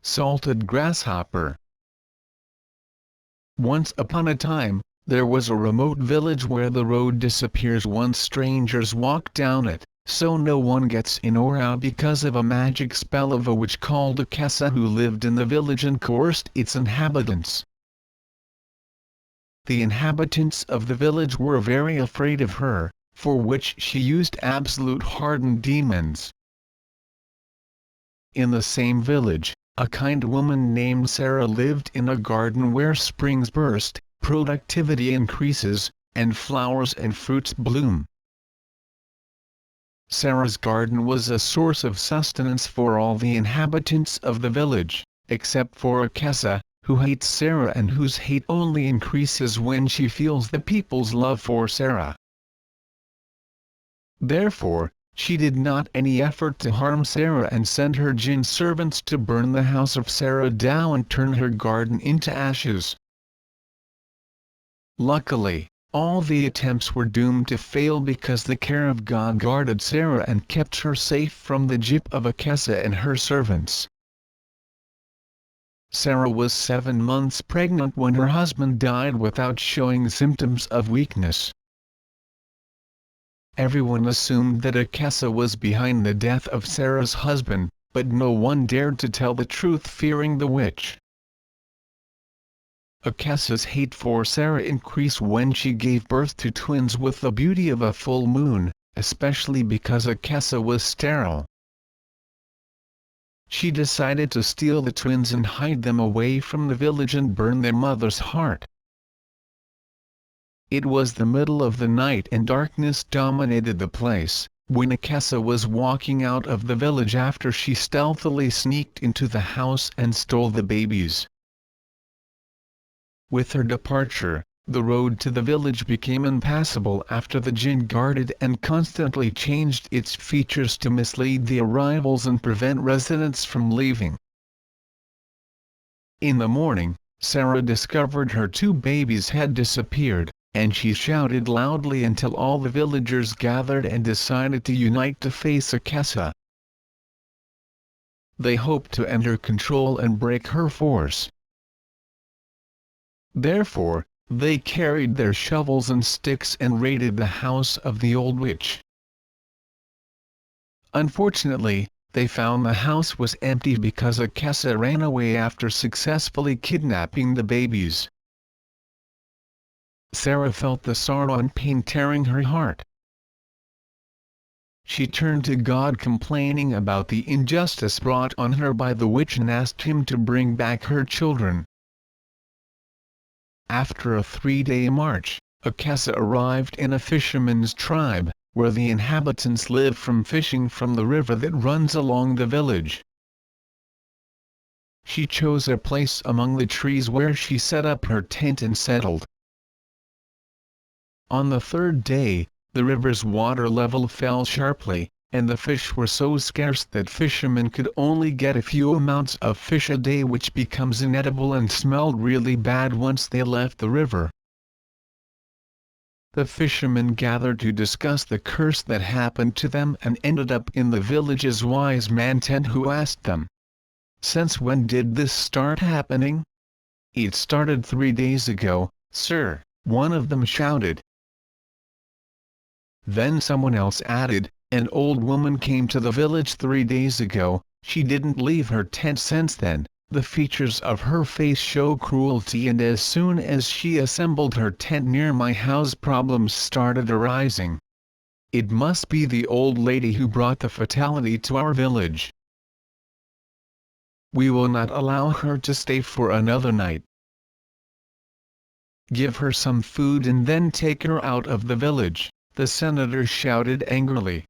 Salted Grasshopper. Once upon a time, there was a remote village where the road disappears once strangers walk down it, so no one gets in or out because of a magic spell of a witch called Akessah who lived in the village and cursed its inhabitants. The inhabitants of the village were very afraid of her, for which she used absolute hardened demons. In the same village, a kind woman named Sarah lived in a garden where springs burst, productivity increases, and flowers and fruits bloom. Sarah's garden was a source of sustenance for all the inhabitants of the village, except for Akessah, who hates Sarah and whose hate only increases when she feels the people's love for Sarah. Therefore, she did not any effort to harm Sarah and sent her jinn servants to burn the house of Sarah down and turn her garden into ashes. Luckily, all the attempts were doomed to fail because the care of God guarded Sarah and kept her safe from the jip of Akessah and her servants. Sarah was 7 months pregnant when her husband died without showing symptoms of weakness. Everyone assumed that Akessah was behind the death of Sarah's husband, but no one dared to tell the truth fearing the witch. Akessah's hate for Sarah increased when she gave birth to twins with the beauty of a full moon, especially because Akessah was sterile. She decided to steal the twins and hide them away from the village and burn their mother's heart. It was the middle of the night and darkness dominated the place, when Akessah was walking out of the village after she stealthily sneaked into the house and stole the babies. With her departure, the road to the village became impassable after the jinn guarded and constantly changed its features to mislead the arrivals and prevent residents from leaving. In the morning, Sarah discovered her 2 babies had disappeared, and she shouted loudly until all the villagers gathered and decided to unite to face Akessah. They hoped to end her control and break her force. Therefore, they carried their shovels and sticks and raided the house of the old witch. Unfortunately, they found the house was empty because Akessah ran away after successfully kidnapping the babies. Sarah felt the sorrow and pain tearing her heart. She turned to God complaining about the injustice brought on her by the witch and asked him to bring back her children. After a 3-day march, Akessah arrived in a fisherman's tribe, where the inhabitants live from fishing from the river that runs along the village. She chose a place among the trees where she set up her tent and settled. On the 3rd day, the river's water level fell sharply, and the fish were so scarce that fishermen could only get a few amounts of fish a day, which becomes inedible and smelled really bad once they left the river. The fishermen gathered to discuss the curse that happened to them and ended up in the village's wise man tent, who asked them, "Since when did this start happening?" "It started 3 days ago, sir," one of them shouted. Then someone else added, "An old woman came to the village 3 days ago, she didn't leave her tent since then, the features of her face show cruelty, and as soon as she assembled her tent near my house problems started arising. It must be the old lady who brought the fatality to our village. We will not allow her to stay for another night. Give her some food and then take her out of the village," the senator shouted angrily.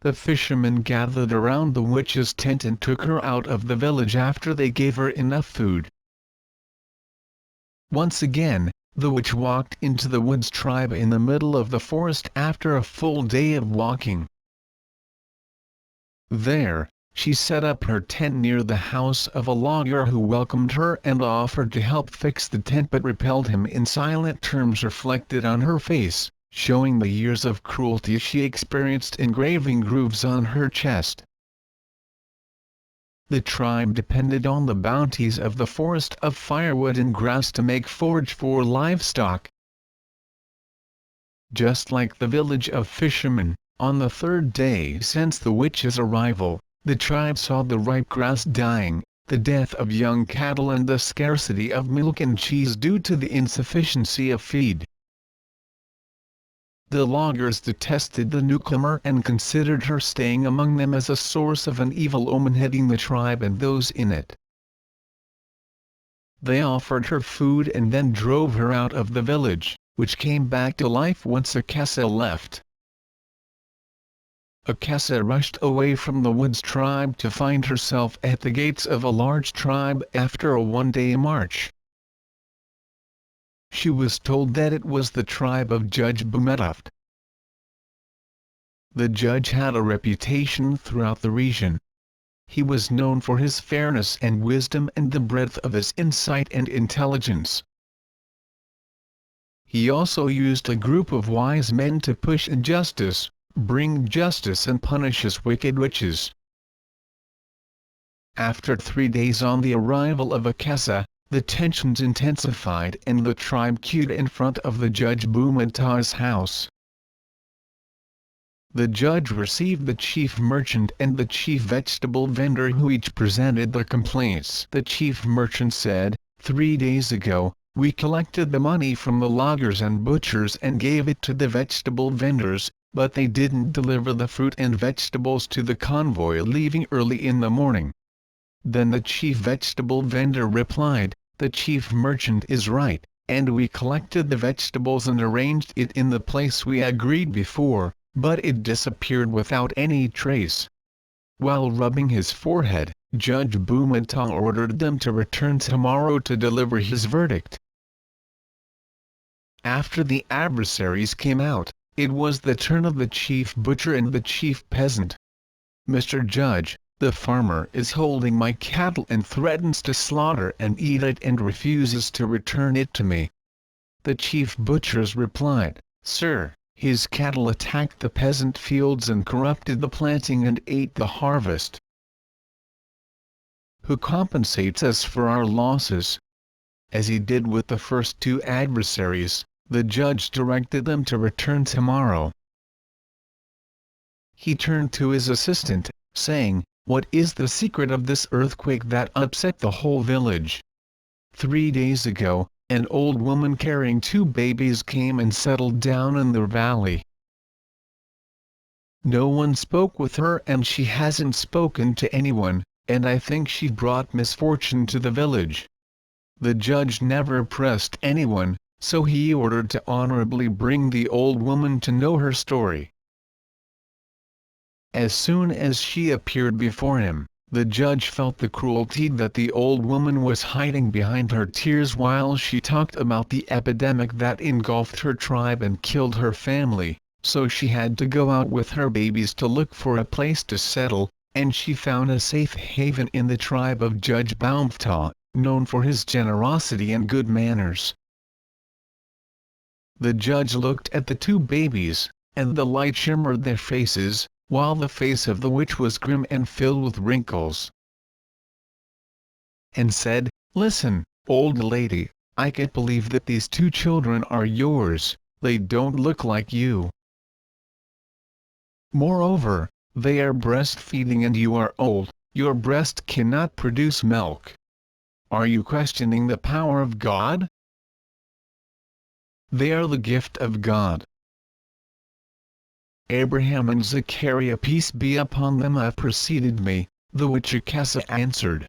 The fishermen gathered around the witch's tent and took her out of the village after they gave her enough food. Once again, the witch walked into the woods tribe in the middle of the forest after a full day of walking. There, she set up her tent near the house of a lawyer who welcomed her and offered to help fix the tent, but repelled him in silent terms reflected on her face, showing the years of cruelty she experienced, engraving grooves on her chest. The tribe depended on the bounties of the forest of firewood and grass to make forage for livestock. Just like the village of fishermen, on the third day since the witch's arrival, the tribe saw the ripe grass dying, the death of young cattle and the scarcity of milk and cheese due to the insufficiency of feed. The loggers detested the newcomer and considered her staying among them as a source of an evil omen hitting the tribe and those in it. They offered her food and then drove her out of the village, which came back to life once Akessah left. Akessah rushed away from the woods tribe to find herself at the gates of a large tribe after a one-day march. She was told that it was the tribe of Judge Bumetoft. The judge had a reputation throughout the region. He was known for his fairness and wisdom and the breadth of his insight and intelligence. He also used a group of wise men to push injustice, bring justice and punish his wicked witches. After 3 days on the arrival of Akessah, the tensions intensified and the tribe queued in front of the Judge Bumetoft's house. The judge received the chief merchant and the chief vegetable vendor who each presented their complaints. The chief merchant said, 3 days ago, we collected the money from the loggers and butchers and gave it to the vegetable vendors, but they didn't deliver the fruit and vegetables to the convoy leaving early in the morning. Then the chief vegetable vendor replied, the chief merchant is right, and we collected the vegetables and arranged it in the place we agreed before, but it disappeared without any trace. While rubbing his forehead, Judge Bumetoft ordered them to return tomorrow to deliver his verdict. After the adversaries came out, it was the turn of the chief butcher and the chief peasant. Mr. Judge, the farmer is holding my cattle and threatens to slaughter and eat it and refuses to return it to me. The chief butchers replied, Sir, his cattle attacked the peasant fields and corrupted the planting and ate the harvest. Who compensates us for our losses? As he did with the first 2 adversaries, the judge directed them to return tomorrow. He turned to his assistant, saying, What is the secret of this earthquake that upset the whole village? 3 days ago, an old woman carrying 2 babies came and settled down in the valley. No one spoke with her and she hasn't spoken to anyone, and I think she brought misfortune to the village. The judge never pressed anyone, so he ordered to honorably bring the old woman to know her story. As soon as she appeared before him, the judge felt the cruelty that the old woman was hiding behind her tears while she talked about the epidemic that engulfed her tribe and killed her family, so she had to go out with her babies to look for a place to settle, and she found a safe haven in the tribe of Judge Bumetoft, known for his generosity and good manners. The judge looked at the 2 babies, and the light shimmered their faces, while the face of the witch was grim and filled with wrinkles. And said, Listen, old lady, I can't believe that these 2 children are yours, they don't look like you. Moreover, they are breastfeeding and you are old, your breast cannot produce milk. Are you questioning the power of God? They are the gift of God. Abraham and Zechariah, peace be upon them, have preceded me, the witch Akessah answered.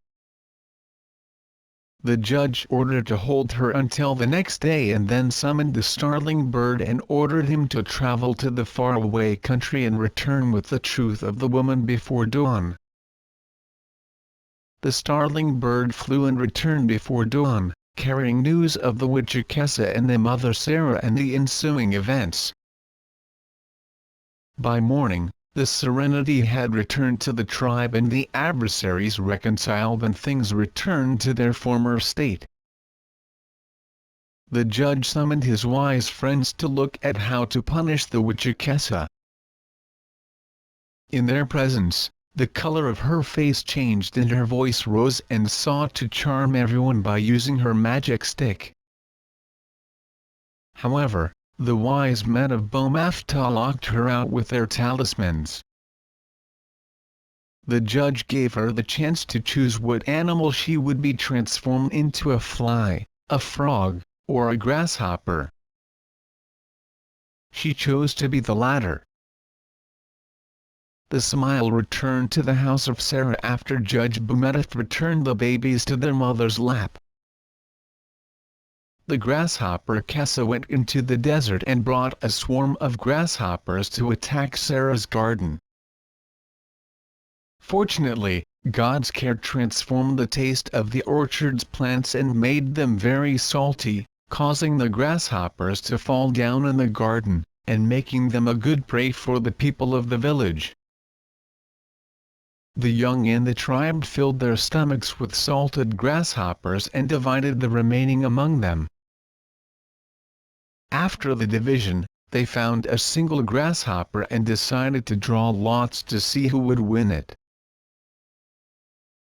The judge ordered to hold her until the next day and then summoned the starling bird and ordered him to travel to the faraway country and return with the truth of the woman before dawn. The starling bird flew and returned before dawn, carrying news of the witch Akessah and their mother Sarah and the ensuing events. By morning, the serenity had returned to the tribe and the adversaries reconciled and things returned to their former state. The judge summoned his wise friends to look at how to punish the witch Akessah. In their presence, the color of her face changed and her voice rose and sought to charm everyone by using her magic stick. However, the wise men of Bomaftah locked her out with their talismans. The judge gave her the chance to choose what animal she would be transformed into: a fly, a frog, or a grasshopper. She chose to be the latter. The smile returned to the house of Sarah after Judge Bomaftah returned the babies to their mother's lap. The grasshopper Akessah went into the desert and brought a swarm of grasshoppers to attack Sarah's garden. Fortunately, God's care transformed the taste of the orchard's plants and made them very salty, causing the grasshoppers to fall down in the garden, and making them a good prey for the people of the village. The young and the tribe filled their stomachs with salted grasshoppers and divided the remaining among them. After the division, they found a single grasshopper and decided to draw lots to see who would win it.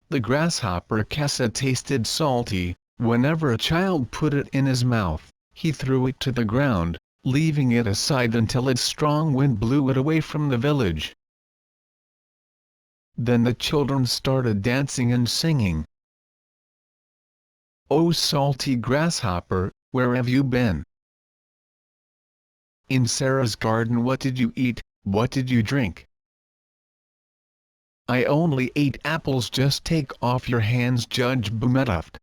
The grasshopper Akessah tasted salty. Whenever a child put it in his mouth, he threw it to the ground, leaving it aside until a strong wind blew it away from the village. Then the children started dancing and singing. "Oh salty grasshopper, where have you been? In Sarah's garden what did you eat, what did you drink? I only ate apples. Just take off your hands." Judge Bomaftah